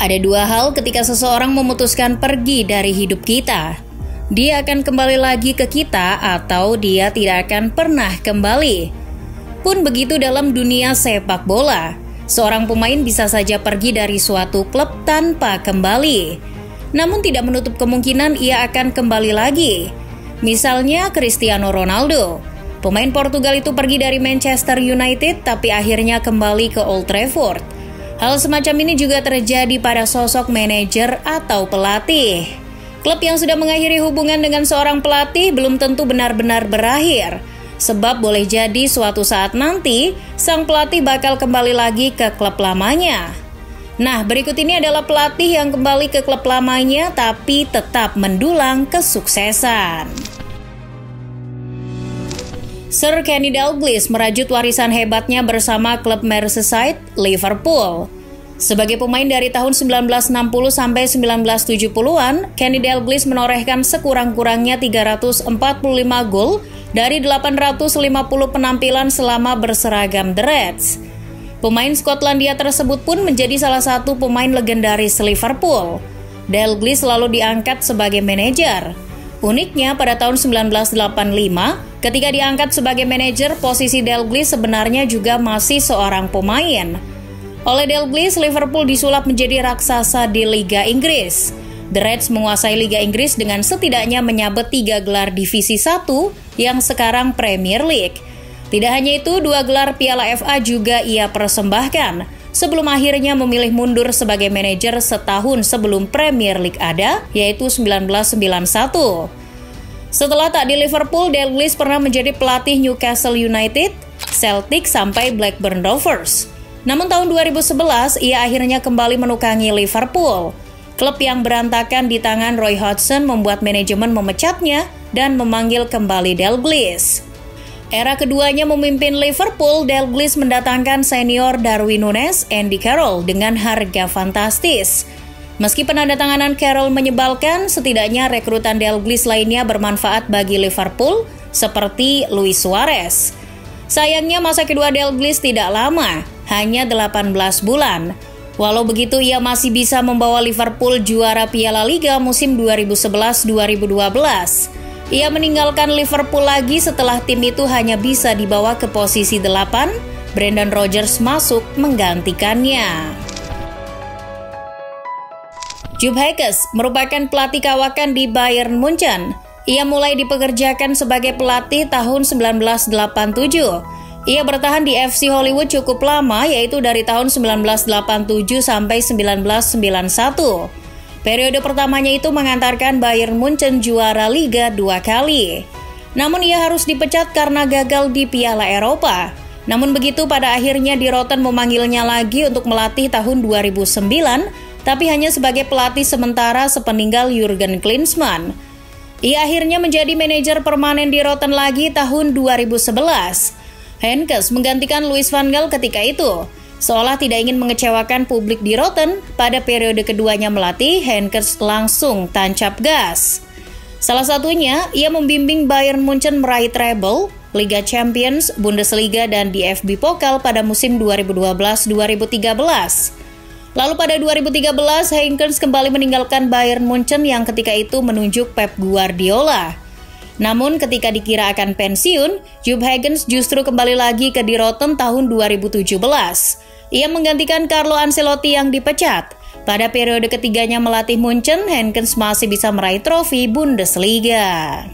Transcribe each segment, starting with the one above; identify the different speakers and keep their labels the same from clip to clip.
Speaker 1: Ada dua hal ketika seseorang memutuskan pergi dari hidup kita. Dia akan kembali lagi ke kita atau dia tidak akan pernah kembali. Pun begitu dalam dunia sepak bola. Seorang pemain bisa saja pergi dari suatu klub tanpa kembali. Namun tidak menutup kemungkinan ia akan kembali lagi. Misalnya Cristiano Ronaldo. Pemain Portugal itu pergi dari Manchester United tapi akhirnya kembali ke Old Trafford. Hal semacam ini juga terjadi pada sosok manajer atau pelatih. Klub yang sudah mengakhiri hubungan dengan seorang pelatih belum tentu benar-benar berakhir. Sebab boleh jadi suatu saat nanti, sang pelatih bakal kembali lagi ke klub lamanya. Nah, berikut ini adalah pelatih yang kembali ke klub lamanya tapi tetap mendulang kesuksesan. Sir Kenny Dalglish merajut warisan hebatnya bersama klub Merseyside, Liverpool. Sebagai pemain dari tahun 1960 sampai 1970-an, Kenny Dalglish menorehkan sekurang-kurangnya 345 gol dari 850 penampilan selama berseragam The Reds. Pemain Skotlandia tersebut pun menjadi salah satu pemain legendaris Liverpool. Dalglish selalu diangkat sebagai manajer. Uniknya pada tahun 1985, ketika diangkat sebagai manajer, posisi Dalglish sebenarnya juga masih seorang pemain. Oleh Dalglish, Liverpool disulap menjadi raksasa di Liga Inggris. The Reds menguasai Liga Inggris dengan setidaknya menyabet 3 gelar Divisi 1 yang sekarang Premier League. Tidak hanya itu, 2 gelar Piala FA juga ia persembahkan, sebelum akhirnya memilih mundur sebagai manajer setahun sebelum Premier League ada, yaitu 1991. Setelah tak di Liverpool, Dalglish pernah menjadi pelatih Newcastle United, Celtic sampai Blackburn Rovers. Namun tahun 2011, ia akhirnya kembali menukangi Liverpool. Klub yang berantakan di tangan Roy Hodgson membuat manajemen memecatnya dan memanggil kembali Dalglish. Era keduanya memimpin Liverpool, Dalglish mendatangkan senior Darwin Núñez, Andy Carroll dengan harga fantastis. Meski penandatanganan Carroll menyebalkan, setidaknya rekrutan Dalglish lainnya bermanfaat bagi Liverpool, seperti Luis Suarez. Sayangnya masa kedua Dalglish tidak lama, hanya 18 bulan. Walau begitu, ia masih bisa membawa Liverpool juara Piala Liga musim 2011-2012. Ia meninggalkan Liverpool lagi setelah tim itu hanya bisa dibawa ke posisi 8, Brendan Rodgers masuk menggantikannya. Jupp Heynckes merupakan pelatih kawakan di Bayern Munchen. Ia mulai dipekerjakan sebagai pelatih tahun 1987. Ia bertahan di FC Hollywood cukup lama, yaitu dari tahun 1987 sampai 1991. Periode pertamanya itu mengantarkan Bayern Munchen juara Liga 2 kali. Namun ia harus dipecat karena gagal di Piala Eropa. Namun begitu, pada akhirnya Die Roten memanggilnya lagi untuk melatih tahun 2009, tapi hanya sebagai pelatih sementara sepeninggal Jurgen Klinsmann. Ia akhirnya menjadi manajer permanen Die Roten lagi tahun 2011. Heynckes menggantikan Louis van Gaal ketika itu. Seolah tidak ingin mengecewakan publik Die Roten, pada periode keduanya melatih, Heynckes langsung tancap gas. Salah satunya, ia membimbing Bayern Munchen meraih treble, Liga Champions, Bundesliga, dan DFB Pokal pada musim 2012-2013. Lalu pada 2013, Heynckes kembali meninggalkan Bayern Munchen yang ketika itu menunjuk Pep Guardiola. Namun ketika dikira akan pensiun, Jupp Heynckes justru kembali lagi ke Die Roten tahun 2017. Ia menggantikan Carlo Ancelotti yang dipecat. Pada periode ketiganya melatih Munchen, Heynckes masih bisa meraih trofi Bundesliga.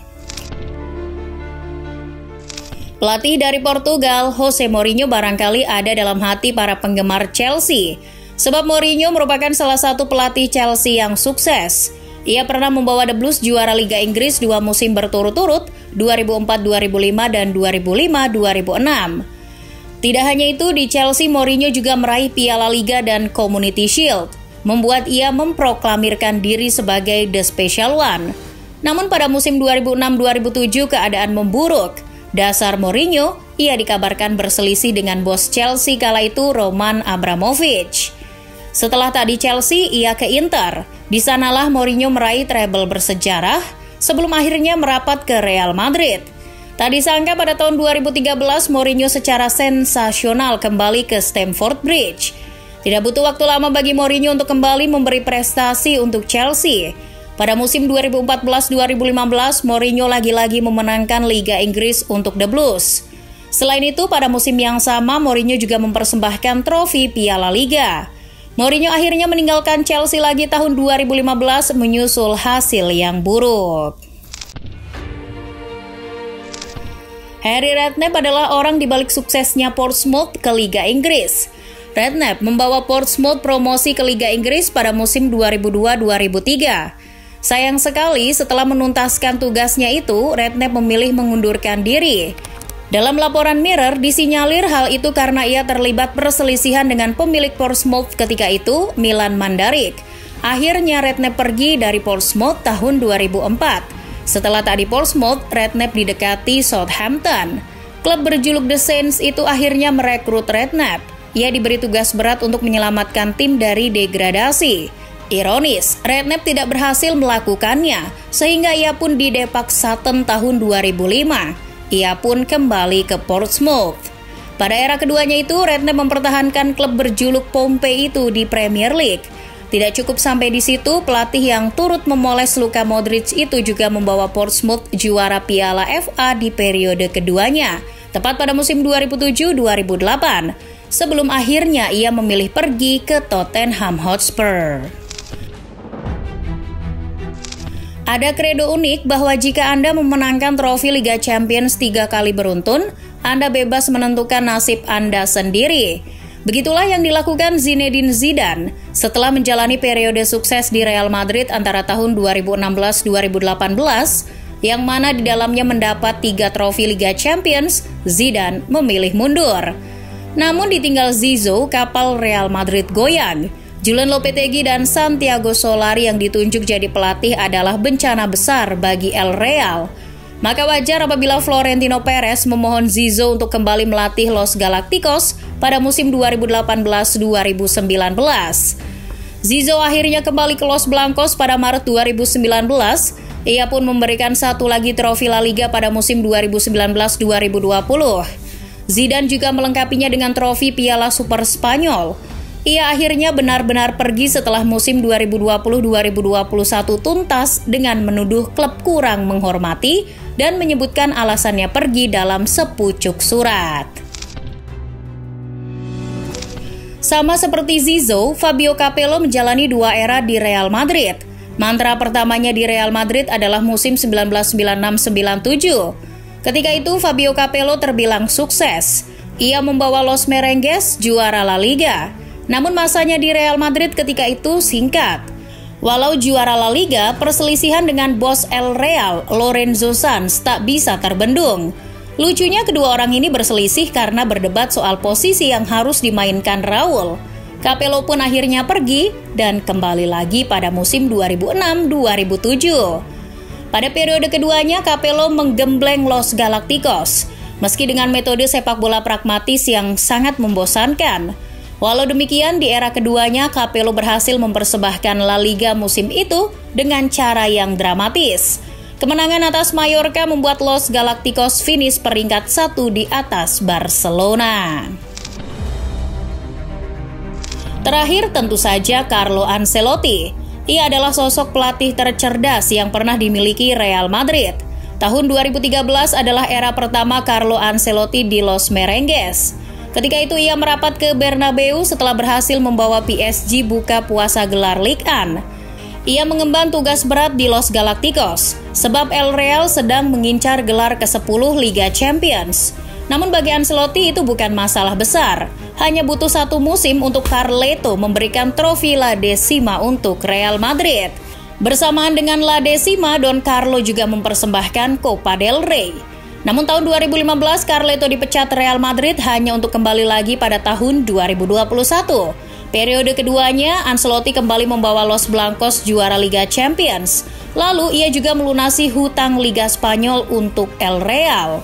Speaker 1: Pelatih dari Portugal, Jose Mourinho barangkali ada dalam hati para penggemar Chelsea. Sebab Mourinho merupakan salah satu pelatih Chelsea yang sukses. Ia pernah membawa The Blues juara Liga Inggris 2 musim berturut-turut, 2004-2005 dan 2005-2006. Tidak hanya itu, di Chelsea Mourinho juga meraih Piala Liga dan Community Shield, membuat ia memproklamirkan diri sebagai The Special One. Namun pada musim 2006-2007 keadaan memburuk. Dasar Mourinho, ia dikabarkan berselisih dengan bos Chelsea kala itu, Roman Abramovich. Setelah tak di Chelsea, ia ke Inter. Di sanalah Mourinho meraih treble bersejarah sebelum akhirnya merapat ke Real Madrid. Tak disangka pada tahun 2013 Mourinho secara sensasional kembali ke Stamford Bridge. Tidak butuh waktu lama bagi Mourinho untuk kembali memberi prestasi untuk Chelsea. Pada musim 2014-2015, Mourinho lagi-lagi memenangkan Liga Inggris untuk The Blues. Selain itu, pada musim yang sama Mourinho juga mempersembahkan trofi Piala Liga. Mourinho akhirnya meninggalkan Chelsea lagi tahun 2015 menyusul hasil yang buruk. Harry Redknapp adalah orang di balik suksesnya Portsmouth ke Liga Inggris. Redknapp membawa Portsmouth promosi ke Liga Inggris pada musim 2002-2003. Sayang sekali, setelah menuntaskan tugasnya itu, Redknapp memilih mengundurkan diri. Dalam laporan Mirror, disinyalir hal itu karena ia terlibat perselisihan dengan pemilik Portsmouth ketika itu, Milan Mandarich. Akhirnya Redknapp pergi dari Portsmouth tahun 2004. Setelah tak di Portsmouth, Redknapp didekati Southampton. Klub berjuluk The Saints itu akhirnya merekrut Redknapp. Ia diberi tugas berat untuk menyelamatkan tim dari degradasi. Ironis, Redknapp tidak berhasil melakukannya, sehingga ia pun didepak Sutton tahun 2005. Ia pun kembali ke Portsmouth. Pada era keduanya itu, Redknapp mempertahankan klub berjuluk Pompey itu di Premier League. Tidak cukup sampai di situ, pelatih yang turut memoles Luka Modric itu juga membawa Portsmouth juara Piala FA di periode keduanya, tepat pada musim 2007-2008, sebelum akhirnya ia memilih pergi ke Tottenham Hotspur. Ada kredo unik bahwa jika Anda memenangkan trofi Liga Champions 3 kali beruntun, Anda bebas menentukan nasib Anda sendiri. Begitulah yang dilakukan Zinedine Zidane setelah menjalani periode sukses di Real Madrid antara tahun 2016-2018, yang mana di dalamnya mendapat 3 trofi Liga Champions. Zidane memilih mundur. Namun ditinggal Zizou, kapal Real Madrid goyang. Julen Lopetegui dan Santiago Solari yang ditunjuk jadi pelatih adalah bencana besar bagi El Real. Maka wajar apabila Florentino Perez memohon Zizou untuk kembali melatih Los Galacticos pada musim 2018-2019. Zizou akhirnya kembali ke Los Blancos pada Maret 2019. Ia pun memberikan satu lagi trofi La Liga pada musim 2019-2020. Zidane juga melengkapinya dengan trofi Piala Super Spanyol. Ia akhirnya benar-benar pergi setelah musim 2020-2021 tuntas dengan menuduh klub kurang menghormati dan menyebutkan alasannya pergi dalam sepucuk surat. Sama seperti Zizou, Fabio Capello menjalani 2 era di Real Madrid. Mantra pertamanya di Real Madrid adalah musim 1996-97. Ketika itu Fabio Capello terbilang sukses. Ia membawa Los Merengues juara La Liga. Namun masanya di Real Madrid ketika itu singkat. Walau juara La Liga, perselisihan dengan bos El Real, Lorenzo Sanz, tak bisa terbendung. Lucunya kedua orang ini berselisih karena berdebat soal posisi yang harus dimainkan Raul. Capello pun akhirnya pergi dan kembali lagi pada musim 2006-2007. Pada periode keduanya, Capello menggembleng Los Galacticos, meski dengan metode sepak bola pragmatis yang sangat membosankan. Walau demikian, di era keduanya, Capello berhasil mempersembahkan La Liga musim itu dengan cara yang dramatis. Kemenangan atas Mallorca membuat Los Galacticos finish peringkat 1 di atas Barcelona. Terakhir tentu saja Carlo Ancelotti. Ia adalah sosok pelatih tercerdas yang pernah dimiliki Real Madrid. Tahun 2013 adalah era pertama Carlo Ancelotti di Los Merengues. Ketika itu ia merapat ke Bernabeu setelah berhasil membawa PSG buka puasa gelar Ligue 1. Ia mengemban tugas berat di Los Galacticos, sebab El Real sedang mengincar gelar ke-10 Liga Champions. Namun bagi Ancelotti itu bukan masalah besar, hanya butuh 1 musim untuk Carleto memberikan trofi La Decima untuk Real Madrid. Bersamaan dengan La Decima, Don Carlo juga mempersembahkan Copa del Rey. Namun tahun 2015, Carleto dipecat Real Madrid hanya untuk kembali lagi pada tahun 2021. Periode keduanya, Ancelotti kembali membawa Los Blancos juara Liga Champions. Lalu ia juga melunasi hutang Liga Spanyol untuk El Real.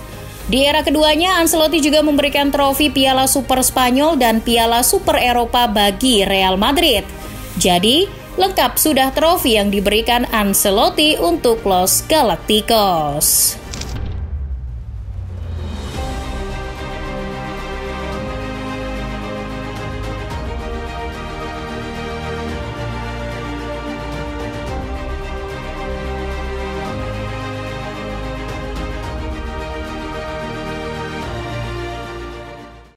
Speaker 1: Di era keduanya, Ancelotti juga memberikan trofi Piala Super Spanyol dan Piala Super Eropa bagi Real Madrid. Jadi, lengkap sudah trofi yang diberikan Ancelotti untuk Los Galacticos.